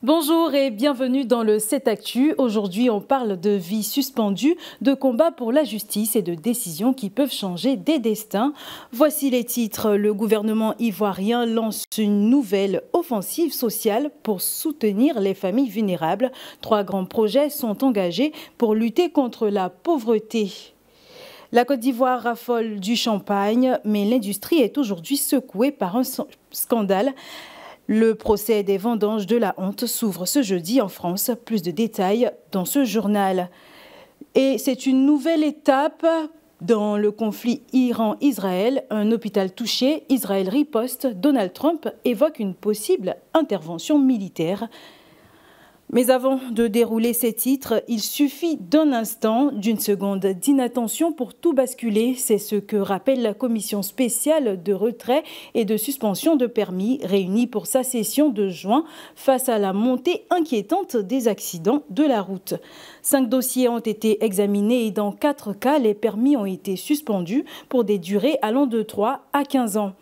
Bonjour et bienvenue dans le 7 Actu. Aujourd'hui, on parle de vie suspendue, de combats pour la justice et de décisions qui peuvent changer des destins. Voici les titres. Le gouvernement ivoirien lance une nouvelle offensive sociale pour soutenir les familles vulnérables. 3 grands projets sont engagés pour lutter contre la pauvreté. La Côte d'Ivoire raffole du champagne, mais l'industrie est aujourd'hui secouée par un scandale. Le procès des vendanges de la honte s'ouvre ce jeudi en France. Plus de détails dans ce journal. Et c'est une nouvelle étape dans le conflit Iran-Israël. Un hôpital touché, Israël riposte. Donald Trump évoque une possible intervention militaire. Mais avant de dérouler ces titres, il suffit d'un instant, d'une seconde d'inattention pour tout basculer. C'est ce que rappelle la commission spéciale de retrait et de suspension de permis réunie pour sa session de juin face à la montée inquiétante des accidents de la route. 5 dossiers ont été examinés et dans 4 cas, les permis ont été suspendus pour des durées allant de 3 à 15 ans.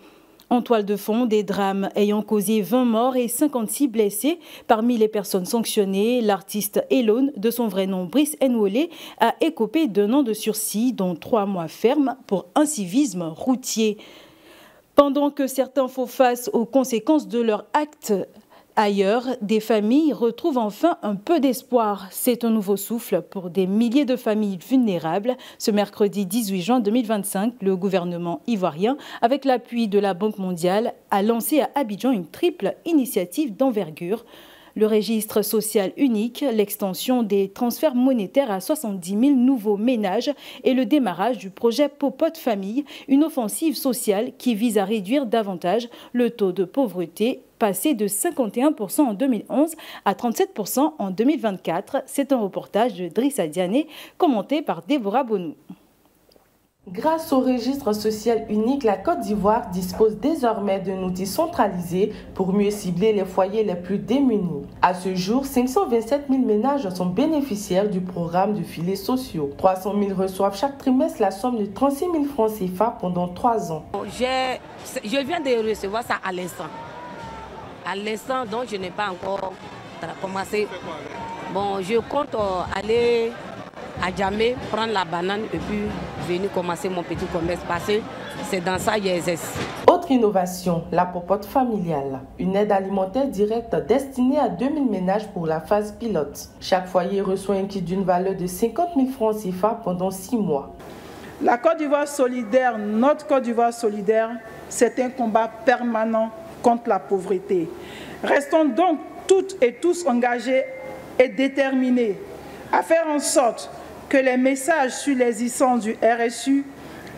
En toile de fond, des drames ayant causé 20 morts et 56 blessés. Parmi les personnes sanctionnées, l'artiste Elone, de son vrai nom Brice Nwole, a écopé d'1 an de sursis, dont 3 mois fermes pour incivisme routier. Pendant que certains font face aux conséquences de leurs actes ailleurs, des familles retrouvent enfin un peu d'espoir. C'est un nouveau souffle pour des milliers de familles vulnérables. Ce mercredi 18 juin 2025, le gouvernement ivoirien, avec l'appui de la Banque mondiale, a lancé à Abidjan une triple initiative d'envergure. Le registre social unique, l'extension des transferts monétaires à 70 000 nouveaux ménages et le démarrage du projet Popote Famille, une offensive sociale qui vise à réduire davantage le taux de pauvreté, passé de 51% en 2011 à 37% en 2024. C'est un reportage de Drissa Diané, commenté par Déborah Bonou. Grâce au registre social unique, la Côte d'Ivoire dispose désormais d'un outil centralisé pour mieux cibler les foyers les plus démunis. À ce jour, 527 000 ménages sont bénéficiaires du programme de filets sociaux. 300 000 reçoivent chaque trimestre la somme de 36 000 francs CFA pendant 3 ans. Je viens de recevoir ça à l'instant. À l'instant, donc je n'ai pas encore commencé. Bon, je compte aller à Djamé, prendre la banane et puis venir commencer mon petit commerce parce que c'est dans ça qu'il y a les. Autre innovation, la popote familiale. Une aide alimentaire directe destinée à 2000 ménages pour la phase pilote. Chaque foyer reçoit un kit d'une valeur de 50 000 francs CFA pendant 6 mois. La Côte d'Ivoire solidaire, notre Côte d'Ivoire solidaire, c'est un combat permanent contre la pauvreté. Restons donc toutes et tous engagés et déterminés à faire en sorte que les messages sur l'existence du RSU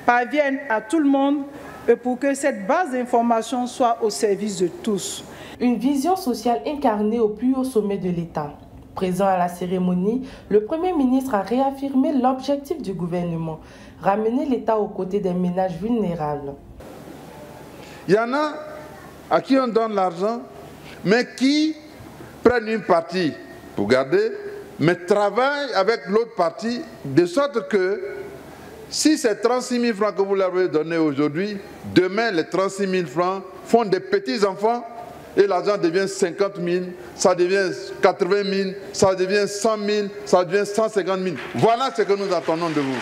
parviennent à tout le monde et pour que cette base d'information soit au service de tous. Une vision sociale incarnée au plus haut sommet de l'État. Présent à la cérémonie, le Premier ministre a réaffirmé l'objectif du gouvernement, ramener l'État aux côtés des ménages vulnérables. Il y en a à qui on donne l'argent, mais qui prennent une partie pour garder, mais travaillent avec l'autre partie, de sorte que si c'est 36 000 francs que vous leur avez donné aujourd'hui, demain les 36 000 francs font des petits-enfants et l'argent devient 50 000, ça devient 80 000, ça devient 100 000, ça devient 150 000. Voilà ce que nous attendons de vous.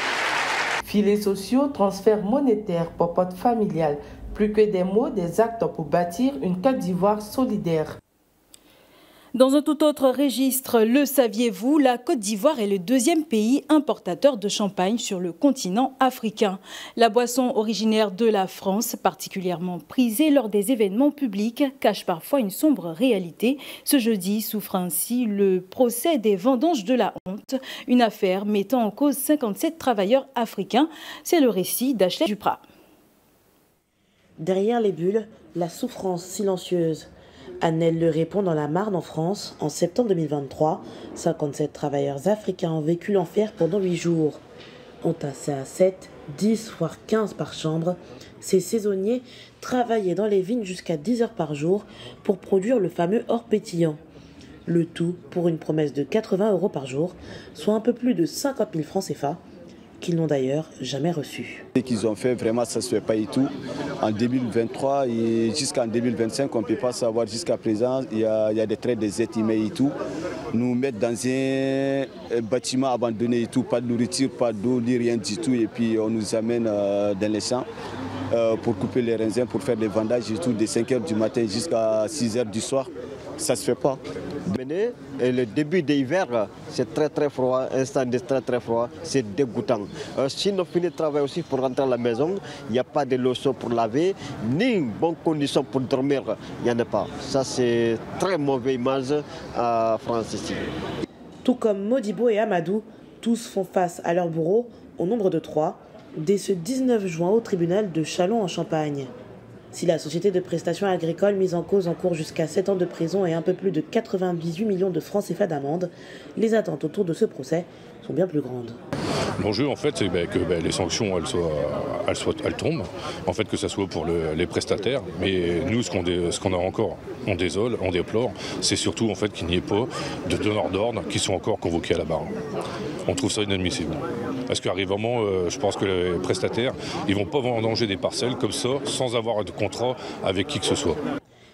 Filets sociaux, transferts monétaires, popote familiale. Plus que des mots, des actes pour bâtir une Côte d'Ivoire solidaire. Dans un tout autre registre, le saviez-vous, la Côte d'Ivoire est le 2e pays importateur de champagne sur le continent africain. La boisson originaire de la France, particulièrement prisée lors des événements publics, cache parfois une sombre réalité. Ce jeudi souffre ainsi le procès des vendanges de la honte, une affaire mettant en cause 57 travailleurs africains. C'est le récit d'Ashley Duprat. Derrière les bulles, la souffrance silencieuse. Annelle le répond dans la Marne en France. En septembre 2023, 57 travailleurs africains ont vécu l'enfer pendant 8 jours. Entassés à 7, 10 voire 15 par chambre, ces saisonniers travaillaient dans les vignes jusqu'à 10 heures par jour pour produire le fameux or pétillant. Le tout pour une promesse de 80 € par jour, soit un peu plus de 50 000 francs CFA. qu'ils n'ont d'ailleurs jamais reçu. Ce qu'ils ont fait, vraiment, ça ne se fait pas et tout. En 2023 et jusqu'en 2025, on ne peut pas savoir jusqu'à présent, il y a des traits des êtres humains et tout. Nous mettre dans un bâtiment abandonné et tout, pas de nourriture, pas d'eau, ni rien du tout. Et puis on nous amène dans les champs pour couper les raisins, pour faire des vendages et tout, de 5 h du matin jusqu'à 6 h du soir. Ça ne se fait pas. Et le début de l'hiver, c'est très froid, instant de très froid, c'est dégoûtant. Si on finit le travail aussi pour rentrer à la maison, il n'y a pas de lotion pour laver, ni une bonne condition pour dormir, il n'y en a pas. Ça c'est très mauvaise image à France ici. Tout comme Modibo et Amadou, tous font face à leur bourreau, au nombre de 3, dès ce 19 juin au tribunal de Châlons en Champagne. Si la société de prestations agricoles mise en cause encourt jusqu'à 7 ans de prison et un peu plus de 98 millions de francs CFA d'amende, les attentes autour de ce procès sont bien plus grandes. L'enjeu, en fait, c'est que les sanctions elles tombent, en fait, que ce soit pour les prestataires. Mais nous, ce qu'on a encore, on désole, on déplore, c'est surtout en fait, qu'il n'y ait pas de donneurs d'ordre qui sont encore convoqués à la barre. On trouve ça inadmissible. Parce qu'arrivement, je pense que les prestataires, ils ne vont pas vendanger des parcelles comme ça, sans avoir de contrat avec qui que ce soit.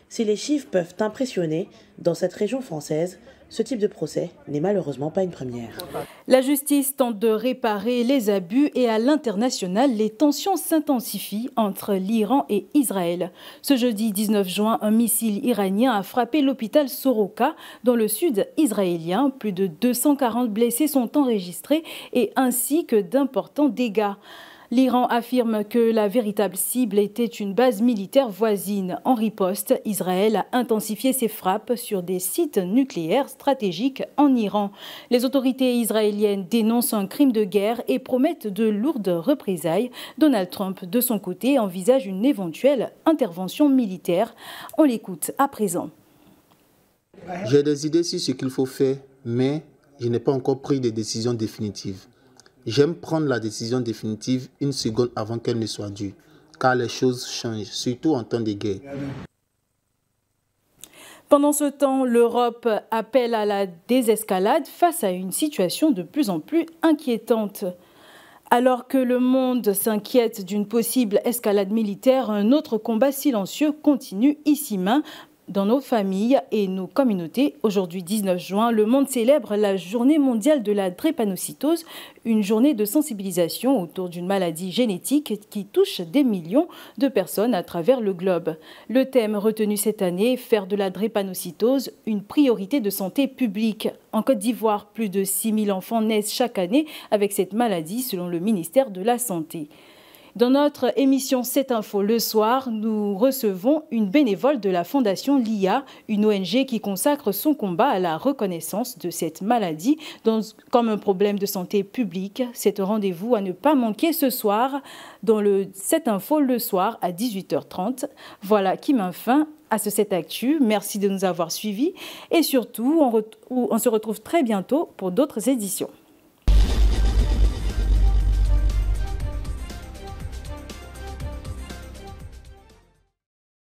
Si les chiffres peuvent impressionner, dans cette région française, ce type de procès n'est malheureusement pas une première. La justice tente de réparer les abus et à l'international, les tensions s'intensifient entre l'Iran et Israël. Ce jeudi 19 juin, un missile iranien a frappé l'hôpital Soroka dans le sud israélien. Plus de 240 blessés sont enregistrés et ainsi que d'importants dégâts. L'Iran affirme que la véritable cible était une base militaire voisine. En riposte, Israël a intensifié ses frappes sur des sites nucléaires stratégiques en Iran. Les autorités israéliennes dénoncent un crime de guerre et promettent de lourdes représailles. Donald Trump, de son côté, envisage une éventuelle intervention militaire. On l'écoute à présent. J'ai des idées sur ce qu'il faut faire, mais je n'ai pas encore pris de décision définitive. J'aime prendre la décision définitive une seconde avant qu'elle ne soit due, car les choses changent, surtout en temps de guerre. Pendant ce temps, l'Europe appelle à la désescalade face à une situation de plus en plus inquiétante. Alors que le monde s'inquiète d'une possible escalade militaire, un autre combat silencieux continue ici-même dans nos familles et nos communautés. Aujourd'hui, 19 juin, le monde célèbre la journée mondiale de la drépanocytose, une journée de sensibilisation autour d'une maladie génétique qui touche des millions de personnes à travers le globe. Le thème retenu cette année, faire de la drépanocytose une priorité de santé publique. En Côte d'Ivoire, plus de 6 000 enfants naissent chaque année avec cette maladie, selon le ministère de la Santé. Dans notre émission 7 Info le soir, nous recevons une bénévole de la Fondation LIA, une ONG qui consacre son combat à la reconnaissance de cette maladie comme un problème de santé publique. C'est un rendez-vous à ne pas manquer ce soir dans le 7 Info le soir à 18 h 30. Voilà qui met fin à ce 7 Actu. Merci de nous avoir suivis et surtout, on se retrouve très bientôt pour d'autres éditions.